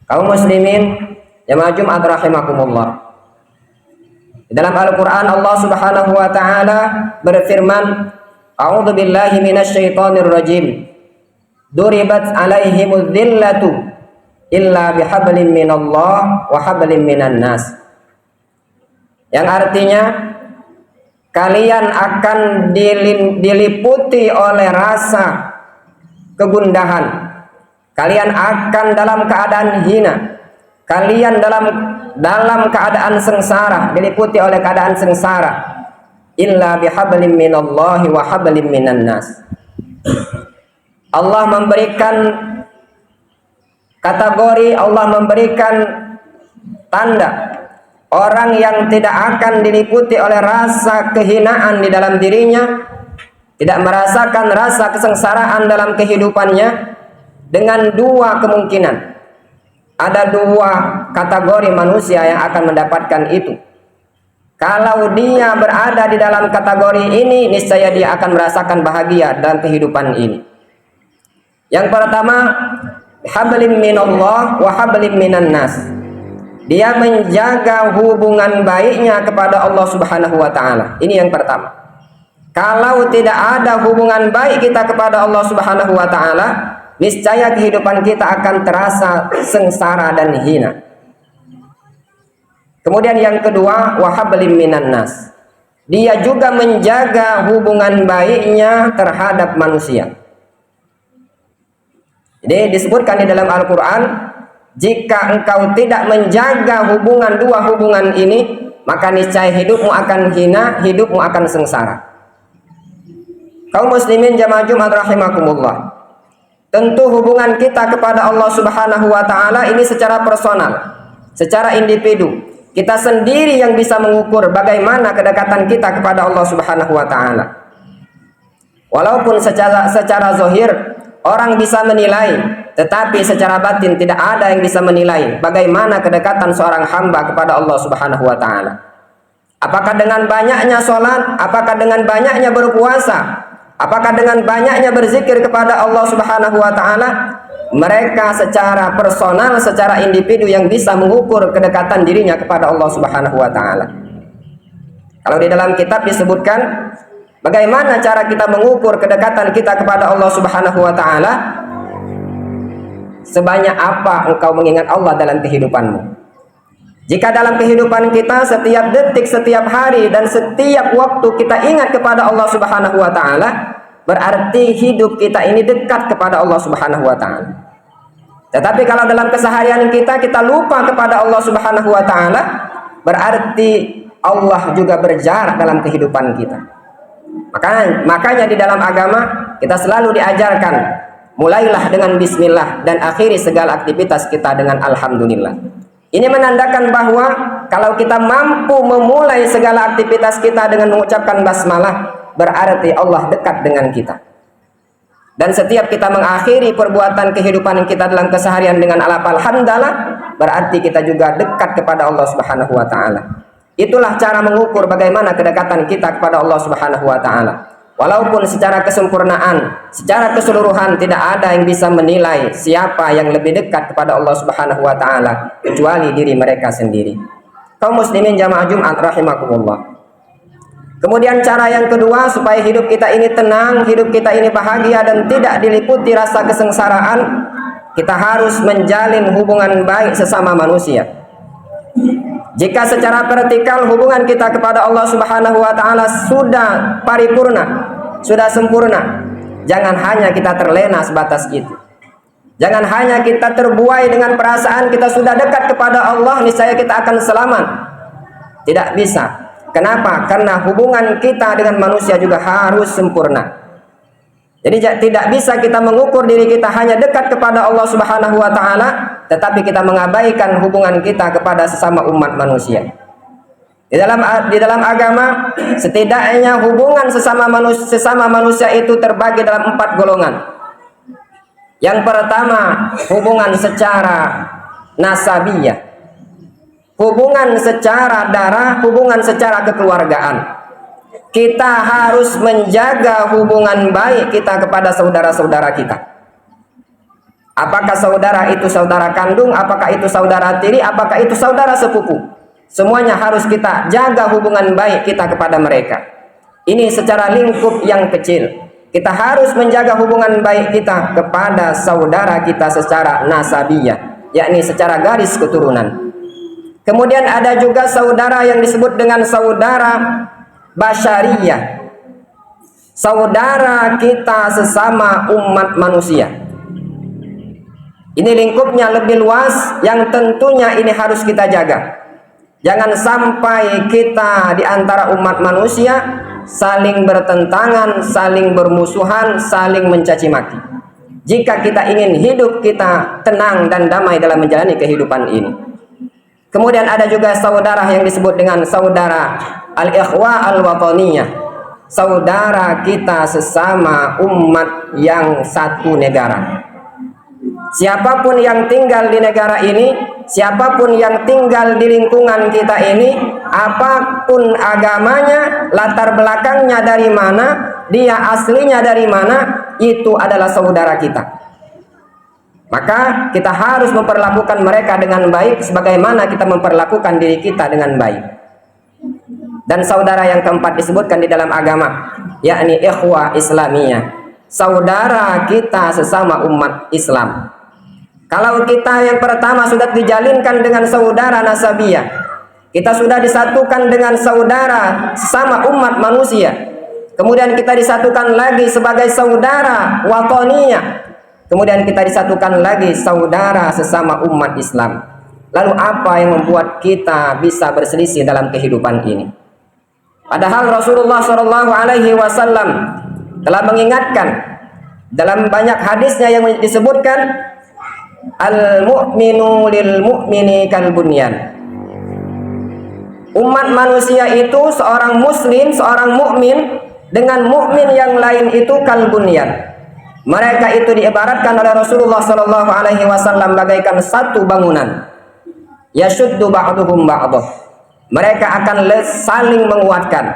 Kaum muslimin jamaah Jumat rahimakumullah. Di dalam Al-Qur'an Allah Subhanahu wa taala berfirman, A'udzu billahi minasyaitonir rajim. Duribat 'alaihimudz dzillatu illa bihablin minallah wa hablin minan nas. Yang artinya kalian akan diliputi oleh rasa kegundahan. Kalian akan dalam keadaan hina. Kalian dalam keadaan sengsara, diliputi oleh keadaan sengsara. Illa bihablim minallahi wa hablim minan nas. Allah memberikan kategori, Allah memberikan tanda orang yang tidak akan diliputi oleh rasa kehinaan di dalam dirinya, tidak merasakan rasa kesengsaraan dalam kehidupannya, dengan dua kemungkinan. Ada dua kategori manusia yang akan mendapatkan itu. Kalau dia berada di dalam kategori ini, niscaya dia akan merasakan bahagia dalam kehidupan ini. Yang pertama, hablim minallah wa hablim minan nas. Dia menjaga hubungan baiknya kepada Allah Subhanahu wa taala. Ini yang pertama. Kalau tidak ada hubungan baik kita kepada Allah Subhanahu wa taala, niscaya kehidupan kita akan terasa sengsara dan hina. Kemudian yang kedua, wahablim minan nas. Dia juga menjaga hubungan baiknya terhadap manusia. Jadi disebutkan di dalam Al-Quran, jika engkau tidak menjaga dua hubungan ini, maka niscaya hidupmu akan hina, hidupmu akan sengsara. Kaum muslimin jamaah Jumat rahimakumullah. Tentu hubungan kita kepada Allah Subhanahu wa taala ini secara personal, secara individu. Kita sendiri yang bisa mengukur bagaimana kedekatan kita kepada Allah Subhanahu wa taala. Walaupun secara zahir orang bisa menilai, tetapi secara batin tidak ada yang bisa menilai bagaimana kedekatan seorang hamba kepada Allah Subhanahu wa taala. Apakah dengan banyaknya sholat, apakah dengan banyaknya berpuasa, apakah dengan banyaknya berzikir kepada Allah Subhanahu wa taala? Mereka secara personal, secara individu yang bisa mengukur kedekatan dirinya kepada Allah Subhanahu wa taala. Kalau di dalam kitab disebutkan bagaimana cara kita mengukur kedekatan kita kepada Allah Subhanahu wa taala? Sebanyak apa engkau mengingat Allah dalam kehidupanmu? Jika dalam kehidupan kita setiap detik, setiap hari dan setiap waktu kita ingat kepada Allah Subhanahu wa taala, berarti hidup kita ini dekat kepada Allah Subhanahu wa taala. Tetapi kalau dalam keseharian kita lupa kepada Allah Subhanahu wa taala, berarti Allah juga berjarak dalam kehidupan kita. Makanya di dalam agama kita selalu diajarkan, mulailah dengan bismillah dan akhiri segala aktivitas kita dengan alhamdulillah. Ini menandakan bahwa kalau kita mampu memulai segala aktivitas kita dengan mengucapkan basmalah, berarti Allah dekat dengan kita. Dan setiap kita mengakhiri perbuatan kehidupan kita dalam keseharian dengan alhamdulillah, berarti kita juga dekat kepada Allah Subhanahu wa taala. Itulah cara mengukur bagaimana kedekatan kita kepada Allah Subhanahu wa taala. Walaupun secara kesempurnaan, secara keseluruhan tidak ada yang bisa menilai siapa yang lebih dekat kepada Allah Subhanahu wa taala kecuali diri mereka sendiri. Kaum muslimin jamaah Jumat rahimakumullah. Kemudian cara yang kedua supaya hidup kita ini tenang, hidup kita ini bahagia dan tidak diliputi rasa kesengsaraan, kita harus menjalin hubungan baik sesama manusia. Jika secara vertikal hubungan kita kepada Allah Subhanahu wa taala sudah paripurna, sudah sempurna, jangan hanya kita terlena sebatas itu. Jangan hanya kita terbuai dengan perasaan kita sudah dekat kepada Allah, niscaya kita akan selamat. Tidak bisa. Kenapa? Karena hubungan kita dengan manusia juga harus sempurna. Jadi tidak bisa kita mengukur diri kita hanya dekat kepada Allah Subhanahu wa taala, tetapi kita mengabaikan hubungan kita kepada sesama umat manusia. Di dalam agama, setidaknya hubungan sesama manusia itu terbagi dalam 4 golongan. Yang pertama, hubungan secara nasabiyah. Hubungan secara darah, hubungan secara kekeluargaan. Kita harus menjaga hubungan baik kita kepada saudara-saudara kita. Apakah saudara itu saudara kandung, apakah itu saudara tiri, apakah itu saudara sepupu. Semuanya harus kita jaga hubungan baik kita kepada mereka. Ini secara lingkup yang kecil. Kita harus menjaga hubungan baik kita kepada saudara kita secara nasabiyah, yakni secara garis keturunan. Kemudian ada juga saudara yang disebut dengan saudara basyariyah, saudara kita sesama umat manusia. Ini lingkupnya lebih luas yang tentunya ini harus kita jaga. Jangan sampai kita di antara umat manusia saling bertentangan, saling bermusuhan, saling mencaci maki. Jika kita ingin hidup kita tenang dan damai dalam menjalani kehidupan ini. Kemudian ada juga saudara yang disebut dengan saudara al-ikhwa al-wataniyah, saudara kita sesama umat yang satu negara. Siapapun yang tinggal di negara ini, siapapun yang tinggal di lingkungan kita ini, apapun agamanya, latar belakangnya dari mana, dia aslinya dari mana, itu adalah saudara kita. Maka kita harus memperlakukan mereka dengan baik sebagaimana kita memperlakukan diri kita dengan baik. Dan saudara yang keempat disebutkan di dalam agama, yakni ikhwah islamiyah, saudara kita sesama umat Islam. Kalau kita yang pertama sudah dijalinkan dengan saudara nasabiyah, kita sudah disatukan dengan saudara sesama umat manusia, kemudian kita disatukan lagi sebagai saudara wataniyah, kemudian kita disatukan lagi saudara sesama umat Islam. Lalu apa yang membuat kita bisa berselisih dalam kehidupan ini? Padahal Rasulullah SAW telah mengingatkan dalam banyak hadisnya yang disebutkan, al-mu'minu lil mu'mini kal bunyan. Umat manusia itu seorang muslim, seorang mukmin dengan mukmin yang lain itu kal bunyan. Mereka itu diibaratkan oleh Rasulullah SAW bagaikan satu bangunan. Yashuddu ba'duhum ba'dah. Mereka akan saling menguatkan.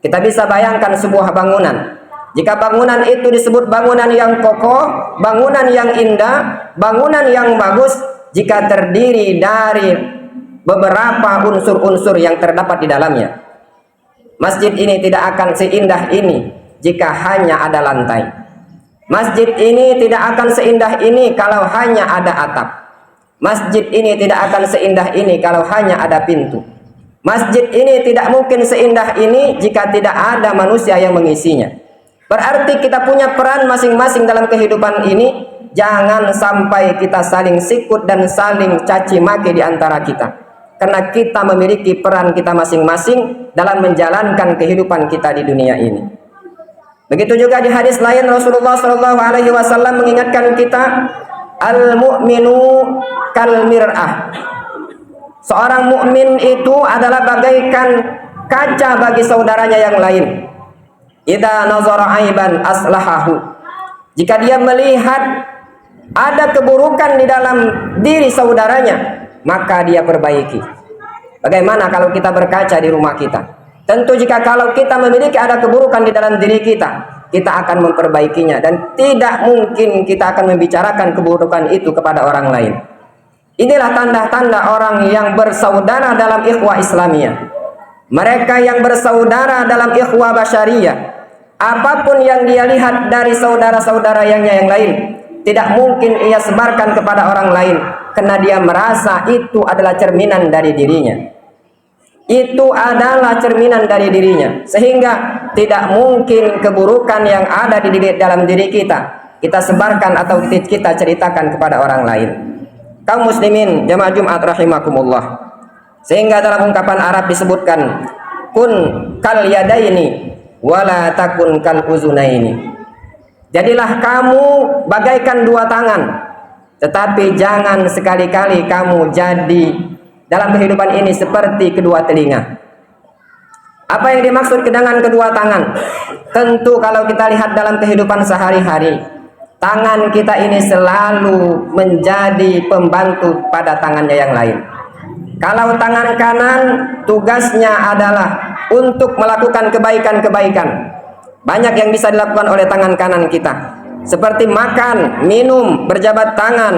Kita bisa bayangkan sebuah bangunan. Jika bangunan itu disebut bangunan yang kokoh, bangunan yang indah, bangunan yang bagus, jika terdiri dari beberapa unsur-unsur yang terdapat di dalamnya. Masjid ini tidak akan seindah ini jika hanya ada lantai. Masjid ini tidak akan seindah ini kalau hanya ada atap. Masjid ini tidak akan seindah ini kalau hanya ada pintu. Masjid ini tidak mungkin seindah ini jika tidak ada manusia yang mengisinya. Berarti kita punya peran masing-masing dalam kehidupan ini. Jangan sampai kita saling sikut dan saling caci maki di antara kita. Karena kita memiliki peran kita masing-masing dalam menjalankan kehidupan kita di dunia ini. Begitu juga di hadis lain Rasulullah SAW mengingatkan kita, al-mu'minu kal mir'ah. Seorang mukmin itu adalah bagaikan kaca bagi saudaranya yang lain. Idza nazara aiban aslahahu. Jika dia melihat ada keburukan di dalam diri saudaranya, maka dia perbaiki. Bagaimana kalau kita berkaca di rumah kita? Tentu jika kalau kita memiliki ada keburukan di dalam diri kita, kita akan memperbaikinya dan tidak mungkin kita akan membicarakan keburukan itu kepada orang lain. Inilah tanda-tanda orang yang bersaudara dalam ikhwah Islamiyah. Mereka yang bersaudara dalam ikhwah basyariyah. Apapun yang dia lihat dari saudara-saudara yang lain, tidak mungkin ia sebarkan kepada orang lain, karena dia merasa itu adalah cerminan dari dirinya. Itu adalah cerminan dari dirinya, sehingga tidak mungkin keburukan yang ada di dalam diri kita sebarkan atau kita ceritakan kepada orang lain. Kaum muslimin jamaah Jumat rahimakumullah. Sehingga dalam ungkapan Arab disebutkan, kun kal yadaini wala takun kal uzunaini. Jadilah kamu bagaikan dua tangan, tetapi jangan sekali-kali kamu jadi dalam kehidupan ini seperti kedua telinga. Apa yang dimaksud dengan kedua tangan? Tentu kalau kita lihat dalam kehidupan sehari-hari, tangan kita ini selalu menjadi pembantu pada tangannya yang lain. Kalau tangan kanan tugasnya adalah untuk melakukan kebaikan-kebaikan. Banyak yang bisa dilakukan oleh tangan kanan kita. seperti makan, minum, berjabat tangan,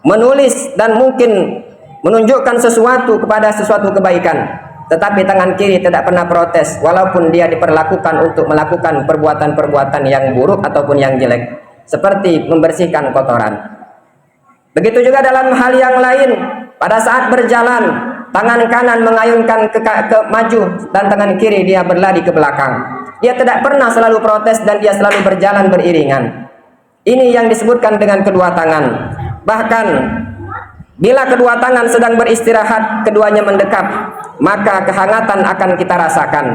menulis, dan mungkin menunjukkan sesuatu kepada sesuatu kebaikan. Tetapi tangan kiri tidak pernah protes, walaupun dia diperlakukan untuk melakukan perbuatan-perbuatan yang buruk ataupun yang jelek, seperti membersihkan kotoran. Begitu juga dalam hal yang lain, pada saat berjalan, tangan kanan mengayunkan ke maju dan tangan kiri dia berlari ke belakang. Dia tidak pernah selalu protes dan dia selalu berjalan beriringan. Ini yang disebutkan dengan kedua tangan. Bahkan bila kedua tangan sedang beristirahat, keduanya mendekap, maka kehangatan akan kita rasakan.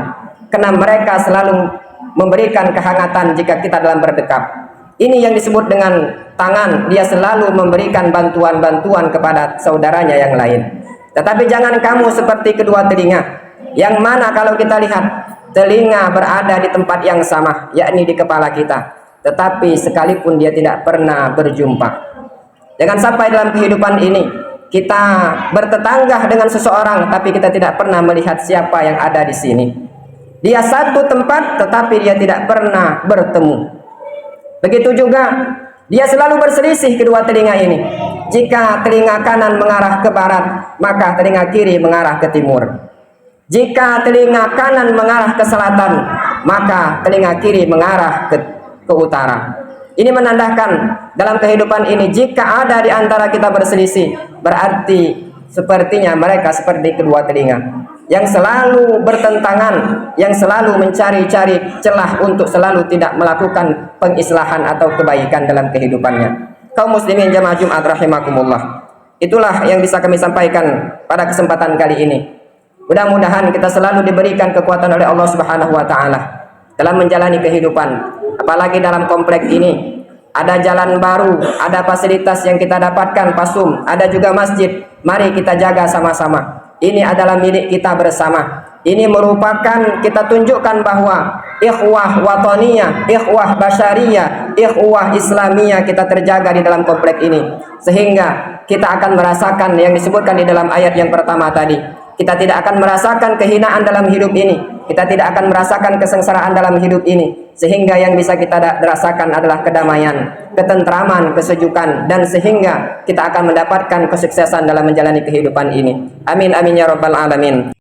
Karena mereka selalu memberikan kehangatan jika kita dalam berdekap. Ini yang disebut dengan tangan. Dia selalu memberikan bantuan-bantuan kepada saudaranya yang lain. Tetapi jangan kamu seperti kedua telinga, yang mana kalau kita lihat, telinga berada di tempat yang sama, yakni di kepala kita. Tetapi sekalipun dia tidak pernah berjumpa. Jangan sampai dalam kehidupan ini kita bertetangga dengan seseorang, tapi kita tidak pernah melihat siapa yang ada di sini. Dia satu tempat, tetapi dia tidak pernah bertemu. Begitu juga dia selalu berselisih kedua telinga ini. Jika telinga kanan mengarah ke barat, maka telinga kiri mengarah ke timur. Jika telinga kanan mengarah ke selatan, maka telinga kiri mengarah ke utara. Ini menandakan dalam kehidupan ini, jika ada di antara kita berselisih, berarti sepertinya mereka seperti kedua telinga yang selalu bertentangan, yang selalu mencari-cari celah untuk selalu tidak melakukan pengislahan atau kebaikan dalam kehidupannya. Kaum muslimin jamaah Jumat rahimakumullah, itulah yang bisa kami sampaikan pada kesempatan kali ini. Mudah-mudahan kita selalu diberikan kekuatan oleh Allah Subhanahu wa taala dalam menjalani kehidupan. Apalagi dalam komplek ini ada jalan baru, ada fasilitas yang kita dapatkan, pasum, ada juga masjid. Mari kita jaga sama-sama. Ini adalah milik kita bersama. Ini merupakan kita tunjukkan bahwa ikhwah wataniyah, ikhwah basyariyah, ikhwah islamiyah kita terjaga di dalam komplek ini, sehingga kita akan merasakan yang disebutkan di dalam ayat yang pertama tadi. Kita tidak akan merasakan kehinaan dalam hidup ini, kita tidak akan merasakan kesengsaraan dalam hidup ini, sehingga yang bisa kita rasakan adalah kedamaian, ketentraman, kesejukan, dan sehingga kita akan mendapatkan kesuksesan dalam menjalani kehidupan ini. Amin amin ya rabbal alamin.